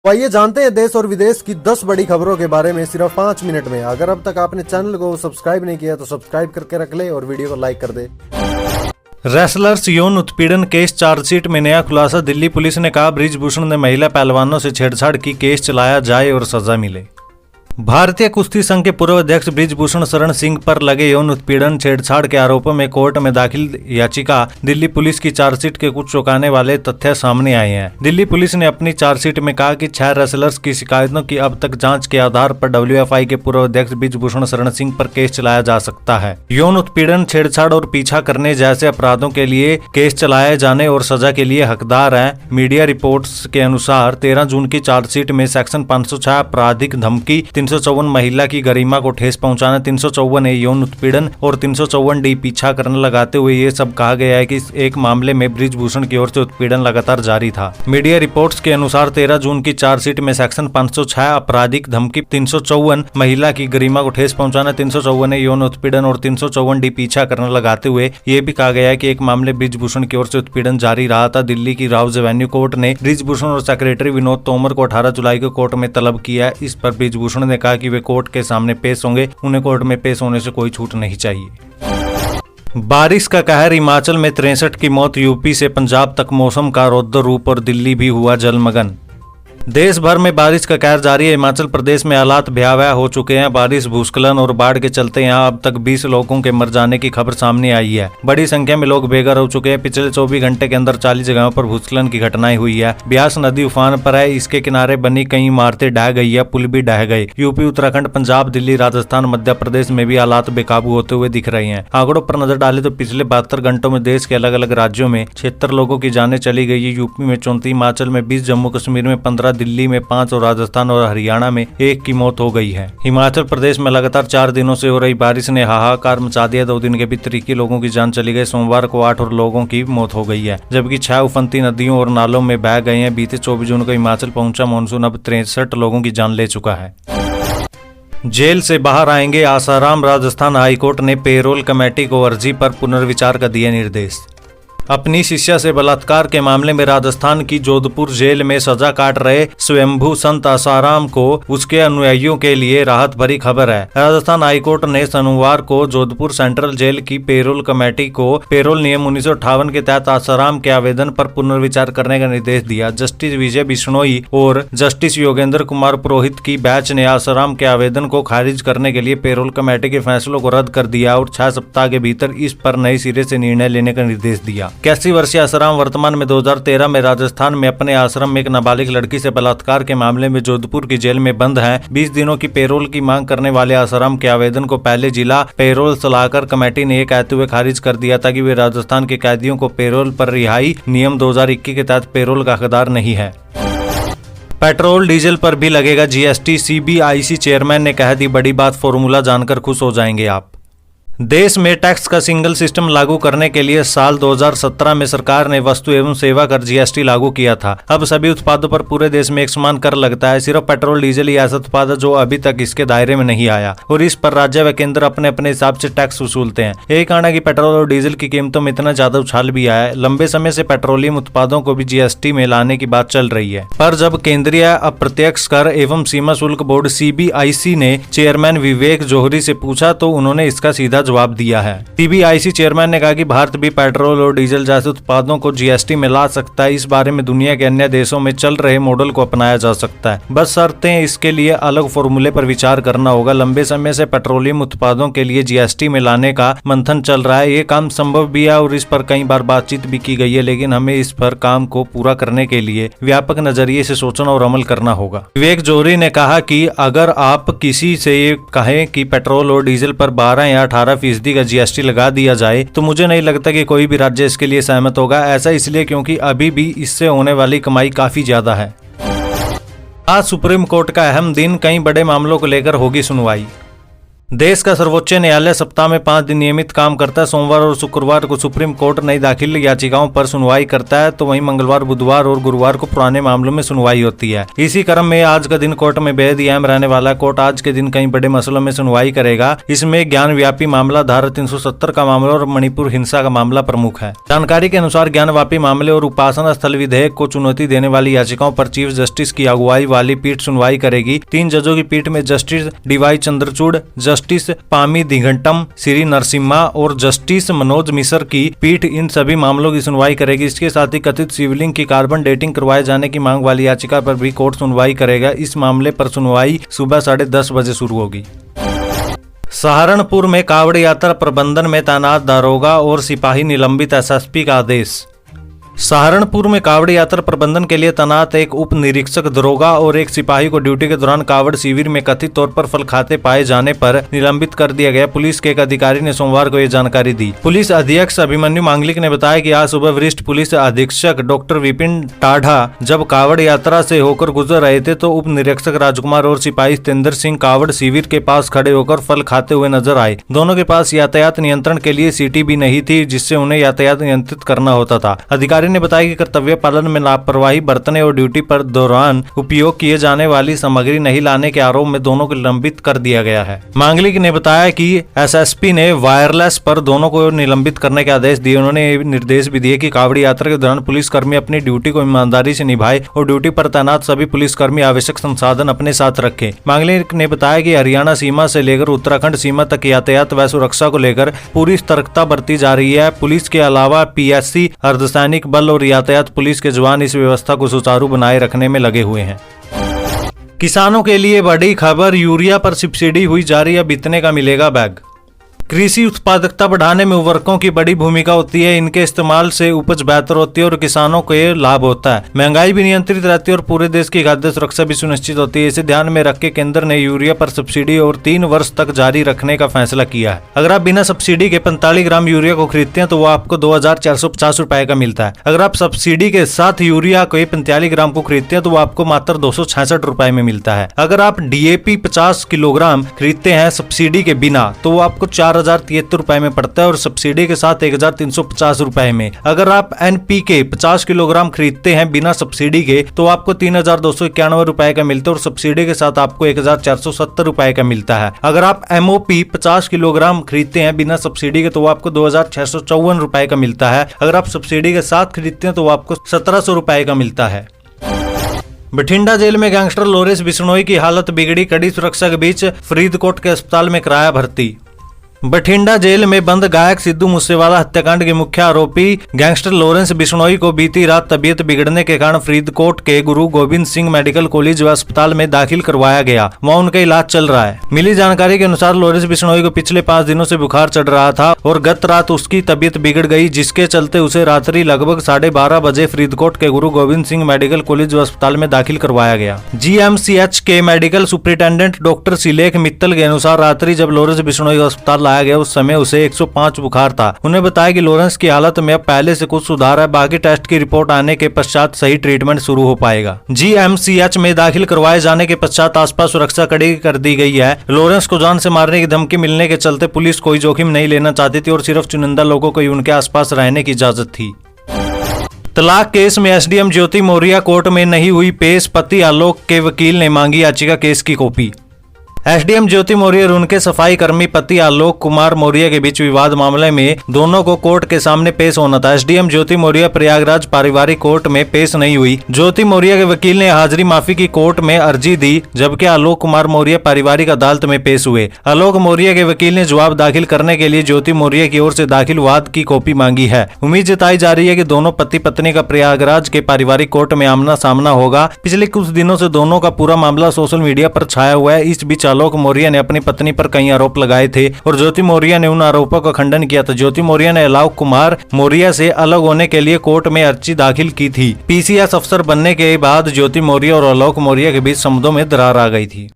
तो आइए जानते हैं देश और विदेश की 10 बड़ी खबरों के बारे में सिर्फ 5 मिनट में। अगर अब तक आपने चैनल को सब्सक्राइब नहीं किया तो सब्सक्राइब करके रख ले और वीडियो को लाइक कर दे। रेसलर्स यौन उत्पीड़न केस चार्जशीट में नया खुलासा। दिल्ली पुलिस ने कहा बृजभूषण ने महिला पहलवानों से छेड़छाड़ की, केस चलाया जाए और सजा मिले। भारतीय कुश्ती संघ के पूर्व अध्यक्ष बृजभूषण शरण सिंह पर लगे यौन उत्पीड़न छेड़छाड़ के आरोपों में कोर्ट में दाखिल याचिका। दिल्ली पुलिस की चार्जशीट के कुछ चौंकाने वाले तथ्य सामने आए हैं। दिल्ली पुलिस ने अपनी चार्जशीट में कहा कि 6 रेसलर्स की शिकायतों की अब तक जांच के आधार पर WFI के पूर्व अध्यक्ष बृजभूषण शरण सिंह पर केस चलाया जा सकता है। यौन उत्पीड़न, छेड़छाड़ और पीछा करने जैसे अपराधों के लिए केस चलाए जाने और सजा के लिए हकदार है। मीडिया रिपोर्ट्स के अनुसार 13 जून की चार्जशीट में सेक्शन 506 आपराधिक धमकी, 354 महिला की गरिमा को ठेस पहुंचाना, 354A यौन उत्पीड़न और 354D पीछा करने लगाते हुए ये सब कहा गया है कि इस एक मामले में बृजभूषण की ओर से उत्पीड़न लगातार जारी था। मीडिया रिपोर्ट्स के अनुसार 13 जून की चार्जशीट में सेक्शन 506 आपराधिक धमकी, 354 महिला की गरिमा को ठेस पहुंचाना, 354A यौन उत्पीड़न और 354D पीछा करने लगाते हुए ये भी कहा गया है कि एक मामले बृजभूषण की ओर से उत्पीड़न जारी रहा था। दिल्ली की राउज एवेन्यू कोर्ट ने बृजभूषण और सेक्रेटरी विनोद तोमर को 18 जुलाई को कोर्ट में तलब किया है। इस पर बृजभूषण ने कहा कि वे कोर्ट के सामने पेश होंगे, उन्हें कोर्ट में पेश होने से कोई छूट नहीं चाहिए। बारिश का कहर, हिमाचल में 63 की मौत, यूपी से पंजाब तक मौसम का रौद्र रूप और दिल्ली भी हुआ जलमग्न। देश भर में बारिश का कहर जारी है। हिमाचल प्रदेश में हालात भयावह हो चुके हैं। बारिश, भूस्खलन और बाढ़ के चलते यहां अब तक 20 लोगों के मर जाने की खबर सामने आई है। बड़ी संख्या में लोग बेघर हो चुके हैं। पिछले 24 घंटे के अंदर 40 जगहों पर भूस्खलन की घटनाएं हुई है। ब्यास नदी उफान पर है, इसके किनारे बनी कई इमारतें ढह गई है, पुल भी ढह गए। यूपी, उत्तराखंड, पंजाब, दिल्ली, राजस्थान, मध्य प्रदेश में भी हालात बेकाबू होते हुए दिख रहे हैं। आंकड़ों पर नजर डाले तो पिछले 72 घंटों में देश के अलग अलग राज्यों में 76 लोगों की जानें चली गई है। यूपी में 34, हिमाचल में 20, जम्मू कश्मीर में 15, दिल्ली में 5 और राजस्थान और हरियाणा में 1 की मौत हो गई है। हिमाचल प्रदेश में लगातार 4 दिनों से हो रही बारिश ने हाहाकार मचा दिया। 2 दिन के भीतर 21 लोगों की जान चली गई। सोमवार को 8 और लोगों की मौत हो गई है, जबकि 6 उफनती नदियों और नालों में बह गए हैं। बीते 24 जून को हिमाचल पहुंचा मानसून अब 63 लोगों की जान ले चुका है। जेल से बाहर आएंगे आसाराम। राजस्थान हाईकोर्ट ने पेरोल कमेटी को अर्जी पर पुनर्विचार का दिया निर्देश। अपनी शिष्या से बलात्कार के मामले में राजस्थान की जोधपुर जेल में सजा काट रहे स्वयंभू संत आसाराम को उसके अनुयायियों के लिए राहत भरी खबर है। राजस्थान हाईकोर्ट ने सोमवार को जोधपुर सेंट्रल जेल की पेरोल कमेटी को पेरोल नियम 1958 के तहत आसाराम के आवेदन पर पुनर्विचार करने का निर्देश दिया। जस्टिस विजय बिश्नोई और जस्टिस योगेंद्र कुमार पुरोहित की बेंच ने आसाराम के आवेदन को खारिज करने के लिए पेरोल कमेटी के फैसलों को रद्द कर दिया और 6 सप्ताह के भीतर इस पर नए सिरे से निर्णय लेने का निर्देश दिया। 81 वर्षीय आसाराम वर्तमान में 2013 में राजस्थान में अपने आश्रम में एक नाबालिग लड़की से बलात्कार के मामले में जोधपुर की जेल में बंद हैं। 20 दिनों की पेरोल की मांग करने वाले आसाराम के आवेदन को पहले जिला पेरोल सलाहकार कमेटी ने कहते हुए खारिज कर दिया था कि वे राजस्थान के कैदियों को पेरोल पर रिहाई नियम 2021 के तहत पेरोल का हकदार नहीं है। पेट्रोल डीजल पर भी लगेगा GST। CBIC चेयरमैन ने कह दी बड़ी बात, फॉर्मूला जानकर खुश हो जाएंगे आप। देश में टैक्स का सिंगल सिस्टम लागू करने के लिए साल 2017 में सरकार ने वस्तु एवं सेवा कर GST लागू किया था। अब सभी उत्पादों पर पूरे देश में एक समान कर लगता है। सिर्फ पेट्रोल डीजल ही ऐसा उत्पाद है जो अभी तक इसके दायरे में नहीं आया और इस पर राज्य व केंद्र अपने अपने हिसाब से टैक्स वसूलते हैं। यही कारण है कि पेट्रोल और डीजल की कीमतों में इतना ज्यादा उछाल भी आया है। लंबे समय से पेट्रोलियम उत्पादों को भी GST में लाने की बात चल रही है, पर जब केंद्रीय अप्रत्यक्ष कर एवं सीमा शुल्क बोर्ड CBIC ने चेयरमैन विवेक जोहरी से पूछा तो उन्होंने इसका सीधा जवाब दिया है। CBIC चेयरमैन ने कहा कि भारत भी पेट्रोल और डीजल जैसे उत्पादों को GST में ला सकता है। इस बारे में दुनिया के अन्य देशों में चल रहे मॉडल को अपनाया जा सकता है, बस शर्तें इसके लिए अलग फॉर्मूले पर विचार करना होगा। लंबे समय से पेट्रोलियम उत्पादों के लिए GST में लाने का मंथन चल रहा है। ये काम संभव भी है और इस पर कई बार बातचीत भी की गई है, लेकिन हमें इस पर काम को पूरा करने के लिए व्यापक नजरिए से सोचना और अमल करना होगा। विवेक जोहरी ने कहा कि अगर आप किसी से ये कहें कि पेट्रोल और डीजल पर 12 या 18% का GST लगा दिया जाए तो मुझे नहीं लगता कि कोई भी राज्य इसके लिए सहमत होगा। ऐसा इसलिए क्योंकि अभी भी इससे होने वाली कमाई काफी ज्यादा है। आज सुप्रीम कोर्ट का अहम दिन, कई बड़े मामलों को लेकर होगी सुनवाई। देश का सर्वोच्च न्यायालय सप्ताह में 5 दिन नियमित काम करता है। सोमवार और शुक्रवार को सुप्रीम कोर्ट नई दाखिल याचिकाओं पर सुनवाई करता है, तो वहीं मंगलवार, बुधवार और गुरुवार को पुराने मामलों में सुनवाई होती है। इसी क्रम में आज का दिन कोर्ट में बेहद अहम रहने वाला है। कोर्ट आज के दिन कई बड़े मसलों में सुनवाई करेगा। इसमें ज्ञान व्यापी मामला, धारा 370 का मामला और मणिपुर हिंसा का मामला प्रमुख है। जानकारी के अनुसार ज्ञान व्यापी मामले और उपासना स्थल विधेयक को चुनौती देने वाली याचिकाओं पर चीफ जस्टिस की अगुवाई वाली पीठ सुनवाई करेगी। 3 जजों की पीठ में justice D Y Chandrachud, justice Pamidighantam, Sri Narasimha और जस्टिस मनोज मिश्र की पीठ इन सभी मामलों की सुनवाई करेगी। इसके साथ ही कथित शिवलिंग की कार्बन डेटिंग करवाए जाने की मांग वाली याचिका पर भी कोर्ट सुनवाई करेगा। इस मामले पर सुनवाई सुबह 10:30 बजे शुरू होगी। सहारनपुर में कावड़ यात्रा प्रबंधन में तैनात दारोगा और सिपाही निलंबित, एसएसपी का आदेश। सहारनपुर में कावड़ यात्रा प्रबंधन के लिए तैनात एक उप निरीक्षक दरोगा और एक सिपाही को ड्यूटी के दौरान कावड़ शिविर में कथित तौर पर फल खाते पाए जाने पर निलंबित कर दिया गया। पुलिस के एक अधिकारी ने सोमवार को यह जानकारी दी। पुलिस अधीक्षक अभिमन्यु मांगलिक ने बताया कि आज सुबह वरिष्ठ पुलिस अधीक्षक डॉक्टर विपिन टाढ़ा जब कावड़ यात्रा से होकर गुजर रहे थे तो उप निरीक्षक राजकुमार और सिपाही सतेंद्र सिंह कावड़ शिविर के पास खड़े होकर फल खाते हुए नजर आए। दोनों के पास यातायात नियंत्रण के लिए सीटी भी नहीं थी, जिससे उन्हें यातायात नियंत्रित करना होता था। अधिकारी ने बताया कि कर्तव्य पालन में लापरवाही बरतने और ड्यूटी पर दौरान उपयोग किए जाने वाली सामग्री नहीं लाने के आरोप में दोनों को निलंबित कर दिया गया है। मांगलिक ने बताया कि एसएसपी ने वायरलेस पर दोनों को निलंबित करने के आदेश दिए। उन्होंने निर्देश भी दिए कि कावड़ी यात्रा के दौरान पुलिसकर्मी अपनी ड्यूटी को ईमानदारी से निभाए और ड्यूटी पर तैनात सभी पुलिसकर्मी आवश्यक संसाधन अपने साथ रखें। मांगलिक ने बताया कि हरियाणा सीमा से लेकर उत्तराखंड सीमा तक यातायात व सुरक्षा को लेकर पूरी सतर्कता बरती जा रही है। पुलिस के अलावा पीएससी, अर्धसैनिक बल और यातायात पुलिस के जवान इस व्यवस्था को सुचारू बनाए रखने में लगे हुए हैं। किसानों के लिए बड़ी खबर, यूरिया पर सब्सिडी हुई जारी, अब इतने का मिलेगा बैग। कृषि उत्पादकता बढ़ाने में उर्वरकों की बड़ी भूमिका होती है। इनके इस्तेमाल से उपज बेहतर होती है और किसानों को ये लाभ होता है। महंगाई भी नियंत्रित रहती है और पूरे देश की खाद्य सुरक्षा भी सुनिश्चित होती है। इसे ध्यान में रख के केंद्र ने यूरिया पर सब्सिडी और 3 वर्ष तक जारी रखने का फैसला किया है। अगर आप बिना सब्सिडी के 45 ग्राम यूरिया को खरीदते हैं तो वो आपको 2450 रुपए का मिलता है। अगर आप सब्सिडी के साथ यूरिया को 45 ग्राम को खरीदते हैं तो वो आपको मात्र 266 रुपए में मिलता है। अगर आप डीएपी 50 किलोग्राम खरीदते हैं सब्सिडी के बिना तो वो आपको 4073 रुपए में पड़ता है और सब्सिडी के साथ 1350 रुपए में। अगर आप एनपीके 50 किलोग्राम खरीदते हैं बिना सब्सिडी के तो आपको 3291 रुपए का मिलता है और सब्सिडी के साथ आपको 1470 रुपए का मिलता है। अगर आप एमओपी 50 किलोग्राम खरीदते हैं बिना सब्सिडी के तो आपको 2654 रुपए का मिलता है। अगर आप सब्सिडी के साथ खरीदते हैं तो आपको 1700 रुपए का मिलता है। बठिंडा जेल में गैंगस्टर लोरेंस बिश्नोई की हालत बिगड़ी, कड़ी सुरक्षा के बीच फरीदकोट के अस्पताल में कराया भर्ती। बठिंडा जेल में बंद गायक सिद्धू मूसेवाला हत्याकांड के मुख्य आरोपी गैंगस्टर लोरेंस बिश्नोई को बीती रात तबीयत बिगड़ने के कारण फरीदकोट के गुरु गोविंद सिंह मेडिकल कॉलेज व अस्पताल में दाखिल करवाया गया। वहां उनका इलाज चल रहा है। मिली जानकारी के अनुसार लोरेंस बिश्नोई को पिछले 5 दिनों से बुखार चढ़ रहा था और गत रात उसकी तबीयत बिगड़ गई, जिसके चलते उसे रात्रि लगभग 12:30 बजे फरीदकोट के गुरु गोविंद सिंह मेडिकल कॉलेज व अस्पताल में दाखिल करवाया गया। जीएमसीएच के मेडिकल सुपरिटेंडेंट डॉक्टर सिलेख मित्तल के अनुसार रात्रि जब लोरेंस बिश्नोई को अस्पताल लाया गया उस समय उसे 105 बुखार था। उन्हें बताया कि लोरेंस की हालत में अब पहले से कुछ सुधार है, बाकी टेस्ट की रिपोर्ट आने के पश्चात सही ट्रीटमेंट शुरू हो पाएगा। जीएमसीएच में दाखिल करवाए जाने के पश्चात आसपास सुरक्षा कड़ी कर दी गई है। लोरेंस को जान से मारने की धमकी मिलने के चलते पुलिस कोई जोखिम नहीं लेना चाहती थी और सिर्फ चुनिंदा लोगों को ही उनके आसपास रहने की इजाजत थी। तलाक केस में एसडीएम ज्योति मौर्य कोर्ट में नहीं हुई पेश, पति आलोक के वकील ने मांगी याचिका केस की कॉपी। एसडीएम ज्योति मौर्य और उनके सफाई कर्मी पति आलोक कुमार मौर्य के बीच विवाद मामले में दोनों को कोर्ट के सामने पेश होना था। एसडीएम ज्योति मौर्य प्रयागराज पारिवारिक कोर्ट में पेश नहीं हुई। ज्योति मौर्य के वकील ने हाजिरी माफी की कोर्ट में अर्जी दी, जबकि आलोक कुमार मौर्य पारिवारिक अदालत में पेश हुए। आलोक मौर्य के वकील ने जवाब दाखिल करने के लिए ज्योति मौर्य की ओर से दाखिल वाद की कॉपी मांगी है। उम्मीद जताई जा रही है कि दोनों पति पत्नी का प्रयागराज के पारिवारिक कोर्ट में आमना सामना होगा। पिछले कुछ दिनों से दोनों का पूरा मामला सोशल मीडिया पर छाया हुआ है। इस बीच आलोक मौर्य ने अपनी पत्नी पर कई आरोप लगाए थे और ज्योति मौर्य ने उन आरोपों का खंडन किया था। ज्योति मौर्य ने आलोक कुमार मौर्य से अलग होने के लिए कोर्ट में अर्जी दाखिल की थी। पीसीएस अफसर बनने के बाद ज्योति मौर्य और आलोक मौर्य के बीच संबंधों में दरार आ गई थी।